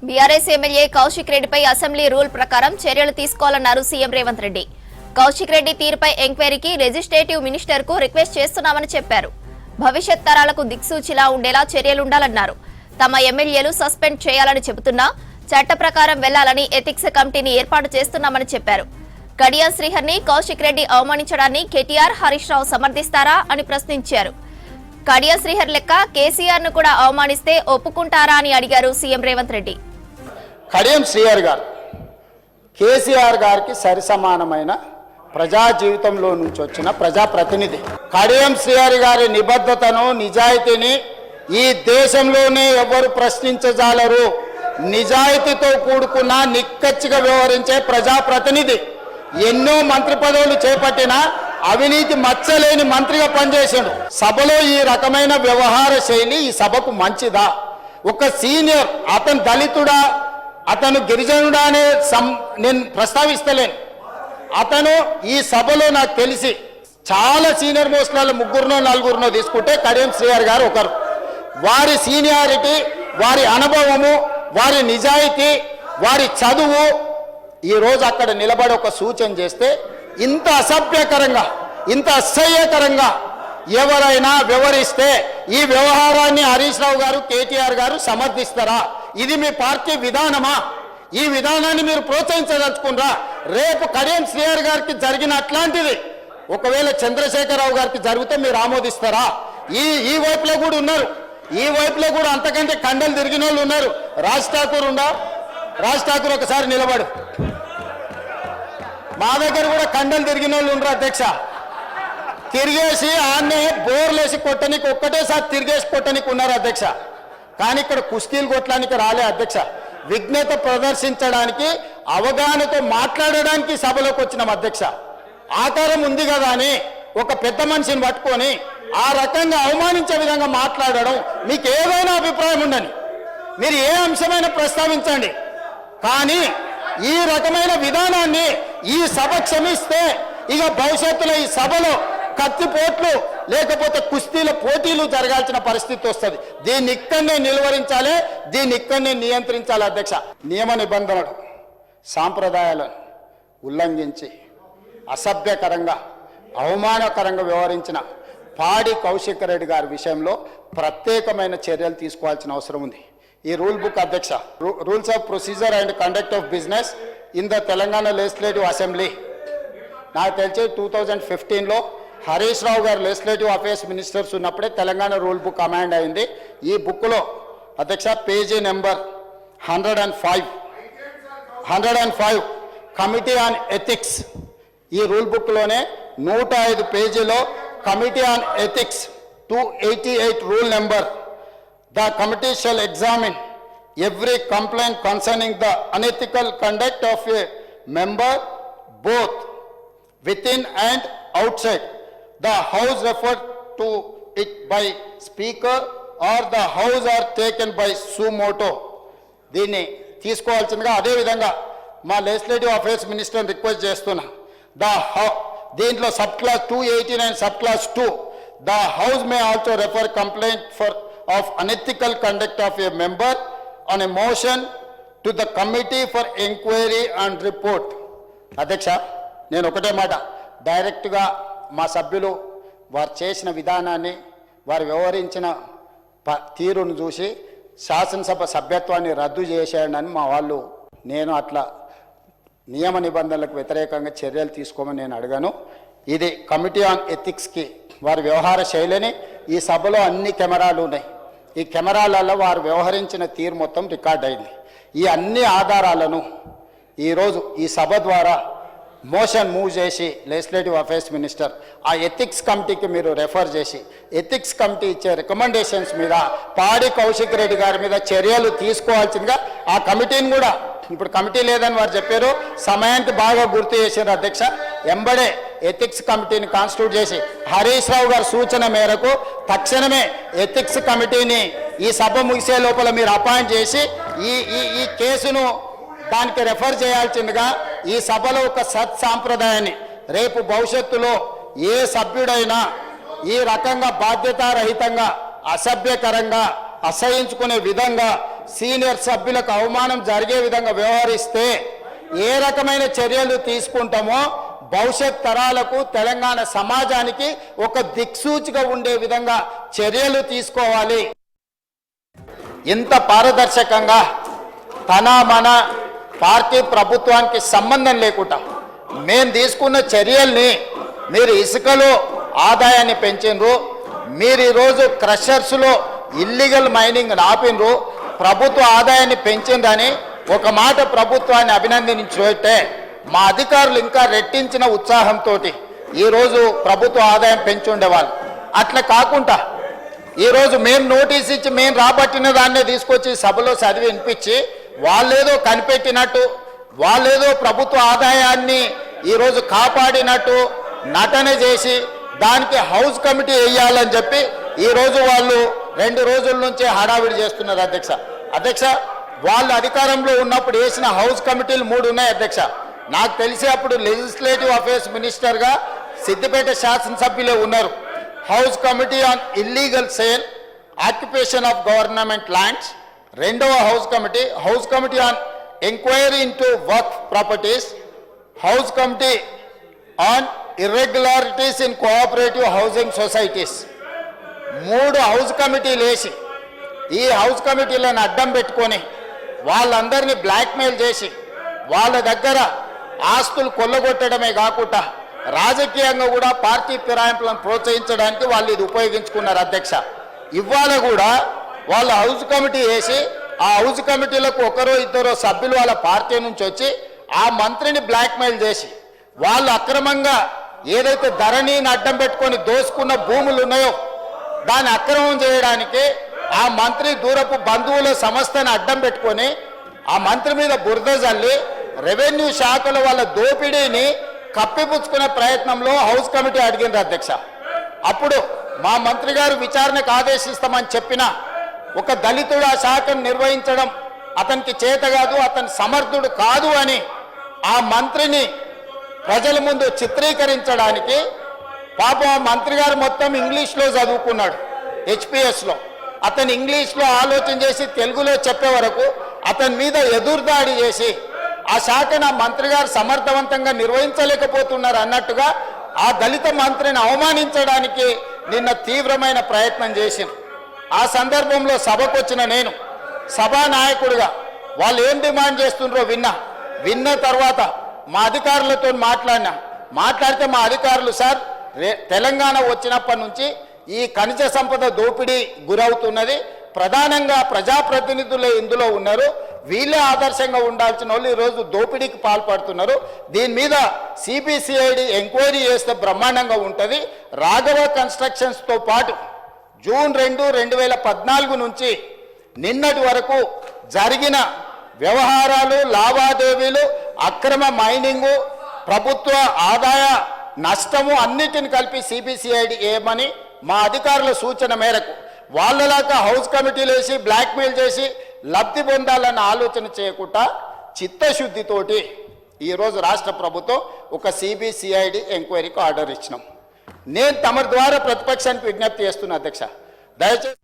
BRS MLA Kaushik రెడ్డిపై assembly rule ప్రకారం చర్యలు తీసుకోవాలన్నారు సీఎం రేవంత్ రెడ్డి. కౌశిక్ రెడ్డి తీరుపై ఎంక్వైరీకి లెజిస్లేటివ్ మినిస్టర్ కు రిక్వెస్ట్ చేస్తున్నామని చెప్పారు. భవిష్యత్ తరాలకు దిక్సూచిలా ఉండేలా చర్యలుండాలన్నారు. తమ ఎమ్మెల్యేలు సస్పెండ్ చేయాలని చెబుతున్నా చట్ట ప్రకారం వెళ్లాలని ఎథిక్స్ కమిటీని ఏర్పాటు చేస్తున్నామని చెప్పారు. కడియం శ్రీహర్ని కౌశిక్ రెడ్డి అవమానించడాన్ని కేటీఆర్, హరీష్ రావు సమర్థిస్తారా అని ప్రశ్నించారు. కడియం శ్రీహర్ లెక్క కేసీఆర్ ను కూడా అవమానిస్తే ఒప్పుకుంటారా అని అడిగారు సీఎం రేవంత్ రెడ్డి. కడియం శ్రీహర్ గారు కేసీఆర్ గారికి సరిసమానమైన ప్రజా జీవితంలో నుంచి వచ్చిన ప్రజాప్రతినిధి. కడియం శ్రీహర్ గారి నిబద్ధతను, నిజాయితీని ఈ దేశంలోనే ఎవరు ప్రశ్నించజాలరు. నిజాయితీతో కూడుకున్న నిక్కచ్చిగా వ్యవహరించే ప్రజాప్రతినిధి. ఎన్నో మంత్రి పదవులు చేపట్టిన అవినీతి మచ్చలేని మంత్రిగా పనిచేశాడు. సభలో ఈ రకమైన వ్యవహార శైలి ఈ సభకు మంచిదా? ఒక సీనియర్, అతను దళితుడా, అతను గిరిజనుడా అనే నేను ప్రస్తావిస్తలేను. అతను ఈ సభలో నాకు తెలిసి చాలా సీనియర్ మోస్ట్లలో ముగ్గురునో నలుగురునో తీసుకుంటే కడియం శ్రీహర్ గారు ఒకరు. వారి సీనియారిటీ, వారి అనుభవము, వారి నిజాయితీ, వారి చదువు ఈరోజు అక్కడ నిలబడి ఒక సూచన చేస్తే ఇంత అసభ్యకరంగా, ఇంత అసహ్యకరంగా ఎవరైనా వ్యవహరిస్తే ఈ వ్యవహారాన్ని హరీష్ రావు గారు, కేటీఆర్ గారు సమర్థిస్తారా? ఇది మీ పార్టీ విధానమా? ఈ విధానాన్ని మీరు ప్రోత్సహించదలుచుకున్నారా? రేపు కడియం శ్రీహర్ గారికి జరిగిన అట్లాంటిది ఒకవేళ చంద్రశేఖరరావు గారికి జరిగితే మీరు ఆమోదిస్తారా? ఈ వైపులో కూడా ఉన్నారు, ఈ వైపులో కూడా అంతకంటే కండలు తిరిగిన వాళ్ళు ఉన్నారు. రాజ్ ఠాకూర్ ఉండా? రాజ్ ఠాకూర్ ఒకసారి నిలబడు. మా దగ్గర కూడా కండలు తిరిగిన వాళ్ళు ఉండరు అధ్యక్ష. తిరిగేసి ఆన్నే బోర్లేసి కొట్టనికి ఒక్కటేసారి తిరిగేసి కొట్టనికి ఉన్నారు అధ్యక్ష. కానీ ఇక్కడ కుస్తీలు కొట్టడానికి రాలే అధ్యక్ష. విఘ్నత ప్రదర్శించడానికి, అవగాహనతో మాట్లాడడానికి సభలోకి వచ్చినాం అధ్యక్ష. ఆకారం ఉంది కదా అని ఒక పెద్ద మనిషిని పట్టుకొని ఆ రకంగా అవమానించే విధంగా మాట్లాడడం, మీకు ఏదైనా అభిప్రాయం ఉండని, మీరు ఏ అంశమైనా ప్రస్తావించండి. కానీ ఈ రకమైన విధానాన్ని ఈ సభ క్షమిస్తే ఇక భవిష్యత్తులో ఈ సభలో కత్తిపోట్లు లేకపోతే కుస్తీల పోటీలు జరగాల్సిన పరిస్థితి వస్తుంది. దీన్ని ఇక్కడనే నిలువరించాలి, దీన్ని ఇక్కడనే నియంత్రించాలి అధ్యక్ష. నియమ నిబంధనలు, సాంప్రదాయాలను ఉల్లంఘించి అసభ్యకరంగా, అవమానకరంగా వ్యవహరించిన పాడి కౌశిక్ రెడ్డి గారి విషయంలో ప్రత్యేకమైన చర్యలు తీసుకోవాల్సిన అవసరం ఉంది. ఈ రూల్ బుక్ అధ్యక్ష, rules of procedure and conduct of business in the Telangana legislative assembly, నాకు తెలిసి 2015లో హరీష్ రావు గారు లెజిస్లేటివ్ అఫేర్స్ మినిస్టర్స్ ఉన్నప్పుడే తెలంగాణ రూల్ బుక్ అమాండ్ అయింది. ఈ బుక్లో అధ్యక్ష page number 105 committee on ethics, ఈ రూల్ బుక్లోనే 105 పేజీలో committee on ethics 288 rule number, the committee shall examine every complaint concerning the unethical conduct of a member both within and outside the house referred to it by speaker or the house are taken by suo motu. దీన్ని తీసుకోవాల్సిందిగా అదేవిధంగా మా legislative affairs మినిస్టర్ని request చేస్తున్నా. దీంట్లో sub class 289 sub class 2, the house may also refer complaint of unethical conduct of a member on a motion to the committee for inquiry and report. అధ్యక్ష, నేను ఒకటే మాట, డైరెక్ట్గా మా సభ్యులు వారు చేసిన విధానాన్ని, వారు వ్యవహరించిన తీరును చూసి శాసనసభ సభ్యత్వాన్ని రద్దు చేసేయడని మా వాళ్ళు, నేను అట్లా నియమ నిబంధనలకు వ్యతిరేకంగా చర్యలు తీసుకోమని నేను అడిగాను. ఇది కమిటీ ఆన్ ఎథిక్స్కి వారి వ్యవహార శైలిని, ఈ సభలో అన్ని కెమెరాలు ఉన్నాయి, ఈ కెమెరాలలో వారు వ్యవహరించిన తీరు మొత్తం రికార్డ్ అయింది. ఈ అన్ని ఆధారాలను ఈరోజు ఈ సభ ద్వారా మోషన్ మూవ్ చేసి లెజిస్లేటివ్ అఫేర్స్ మినిస్టర్ ఆ ఎథిక్స్ కమిటీకి మీరు రెఫర్ చేసి, ఎథిక్స్ కమిటీ ఇచ్చే రికమెండేషన్స్ మీద పాడి కౌశిక్ రెడ్డి గారి మీద చర్యలు తీసుకోవాల్సిందిగా ఆ కమిటీని కూడా, ఇప్పుడు కమిటీ లేదని వారు చెప్పారు, సమయానికి బాగా గుర్తు చేశారు అధ్యక్ష. ఎంబడే ఎథిక్స్ కమిటీని కాన్స్టిట్యూట్ చేసి హరీష్ రావు గారి సూచన మేరకు తక్షణమే ఎథిక్స్ కమిటీని ఈ సభ ముగిసే లోపల మీరు అపాయింట్ చేసి ఈ కేసును దానికి రెఫర్ చేయాల్సిందిగా ఈ సభలో ఒక సత్సాంప్రదాయాన్ని, రేపు భవిష్యత్తులో ఏ సభ్యుడైనా ఈ రకంగా బాధ్యతారహితంగా, అసభ్యకరంగా, అసహించుకునే విధంగా సీనియర్ సభ్యులకు అవమానం జరిగే విధంగా వ్యవహరిస్తే ఏ రకమైన చర్యలు తీసుకుంటామో భవిష్యత్ తరాలకు తెలంగాణ సమాజానికి ఒక దిక్సూచిగా ఉండే విధంగా చర్యలు తీసుకోవాలి. ఇంత పారదర్శకంగా తన మన పార్టీ ప్రభుత్వానికి సంబంధం లేకుండా మేము తీసుకున్న చర్యల్ని మీరు ఇసుకలో ఆదాయాన్ని పెంచినరు, మీరు ఈరోజు క్రషర్స్లో ఇల్లీగల్ మైనింగ్ ఆపినరు, ప్రభుత్వ ఆదాయాన్ని పెంచిందని ఒక మాట ప్రభుత్వాన్ని అభినందించుంటే మా అధికారులు ఇంకా రెట్టించిన ఉత్సాహంతో ఈరోజు ప్రభుత్వ ఆదాయం పెంచి ఉండేవాళ్ళు. అట్లా కాకుండా ఈరోజు మేము నోటీస్ ఇచ్చి మేము రాబట్టిన దాన్నే తీసుకొచ్చి సభలో చదివి వినిపించి వాళ్ళేదో కనిపెట్టినట్టు, వాళ్ళేదో ప్రభుత్వ ఆదాయాన్ని ఈరోజు కాపాడినట్టు నటన చేసి దానికి హౌస్ కమిటీ వేయాలని చెప్పి ఈరోజు వాళ్ళు 2 రోజుల నుంచి హడావిడి చేస్తున్నారు అధ్యక్ష. వాళ్ళు అధికారంలో ఉన్నప్పుడు వేసిన హౌస్ కమిటీలు 3 ఉన్నాయి అధ్యక్ష. నాకు తెలిసి అప్పుడు లెజిస్లేటివ్ అఫేర్స్ మినిస్టర్గా సిద్దిపేట శాసనసభ్యులే ఉన్నారు. House committee on illegal sale occupation of government lands, రెండవ house committee on enquiry into work properties, house committee on irregularities in cooperative housing societies. 3 హౌస్ కమిటీలు వేసి ఈ హౌస్ కమిటీలను అడ్డం పెట్టుకొని వాళ్ళందరినీ బ్లాక్మెయిల్ చేసి వాళ్ళ దగ్గర ఆస్తులు కొల్లగొట్టడమే కాకుండా రాజకీయంగా కూడా పార్టీ ఫిరాయింపులను ప్రోత్సహించడానికి వాళ్ళు ఇది ఉపయోగించుకున్నారు అధ్యక్ష. ఇవాళ కూడా వాళ్ళ హౌస్ కమిటీ వేసి ఆ హౌస్ కమిటీలకు 1-2 సభ్యులు వాళ్ళ పార్టీ నుంచి వచ్చి ఆ మంత్రిని బ్లాక్మెయిల్ చేసి వాళ్ళు అక్రమంగా ఏదైతే ధరణిని అడ్డం పెట్టుకొని దోసుకున్న భూములు ఉన్నాయో దాన్ని అక్రమం చేయడానికి ఆ మంత్రి దూరపు బంధువుల సంస్థను అడ్డం పెట్టుకొని ఆ మంత్రి మీద బురద జల్లి రెవెన్యూ శాఖలో వాళ్ళ దోపిడీని కప్పిపుచ్చుకునే ప్రయత్నంలో హౌస్ కమిటీ అడిగింది అధ్యక్ష. అప్పుడు మా మంత్రి గారు విచారణకు ఆదేశిస్తామని చెప్పిన ఒక దళితుడు ఆ శాఖను నిర్వహించడం అతనికి చేత కాదు, అతని సమర్థుడు కాదు అని ఆ మంత్రిని ప్రజల ముందు చిత్రీకరించడానికి పాపం ఆ మంత్రి గారు మొత్తం ఇంగ్లీష్లో చదువుకున్నాడు హెచ్పిఎస్లో. అతను ఇంగ్లీష్లో ఆలోచన చేసి తెలుగులో చెప్పే వరకు అతని మీద ఎదురుదాడి చేసి ఆ శాఖను ఆ మంత్రి గారు సమర్థవంతంగా నిర్వహించలేకపోతున్నారు అన్నట్టుగా ఆ దళిత మంత్రిని అవమానించడానికి నిన్న తీవ్రమైన ప్రయత్నం చేసింది. ఆ సందర్భంలో సభకు వచ్చిన నేను సభా నాయకుడిగా వాళ్ళు ఏం డిమాండ్ చేస్తుండ్రో విన్న తర్వాత మా అధికారులతో మాట్లాడితే మా అధికారులు సార్ తెలంగాణ వచ్చినప్పటి నుంచి ఈ ఖనిజ సంపద దోపిడీ గురవుతున్నది, ప్రధానంగా ప్రజాప్రతినిధులు ఇందులో ఉన్నారు, వీళ్ళే ఆదర్శంగా ఉండాల్సిన వాళ్ళు ఈరోజు దోపిడీకి పాల్పడుతున్నారు, దీని మీద సిబిసిఐడి ఎంక్వైరీ చేస్తే బ్రహ్మాండంగా ఉంటుంది. రాఘవ కన్స్ట్రక్షన్స్తో పాటు జూన్ 2, 2014 నుంచి నిన్నటి వరకు జరిగిన వ్యవహారాలు, లావాదేవీలు, అక్రమ మైనింగు, ప్రభుత్వ ఆదాయ నష్టము అన్నిటిని కలిపి సిబిసిఐడి ఏమని మా అధికారుల సూచన మేరకు వాళ్ళలాగా హౌస్ కమిటీలు వేసి బ్లాక్మెయిల్ చేసి లబ్ధి పొందాలన్న ఆలోచన చేయకుండా చిత్తశుద్ధితోటి ఈరోజు రాష్ట్ర ప్రభుత్వం ఒక సిబిసిఐడి ఎంక్వైరీకి ఆర్డర్ ఇచ్చినాం. నేను తమ ద్వారా ప్రతిపక్షానికి విజ్ఞప్తి చేస్తున్నా అధ్యక్ష, దయచేసి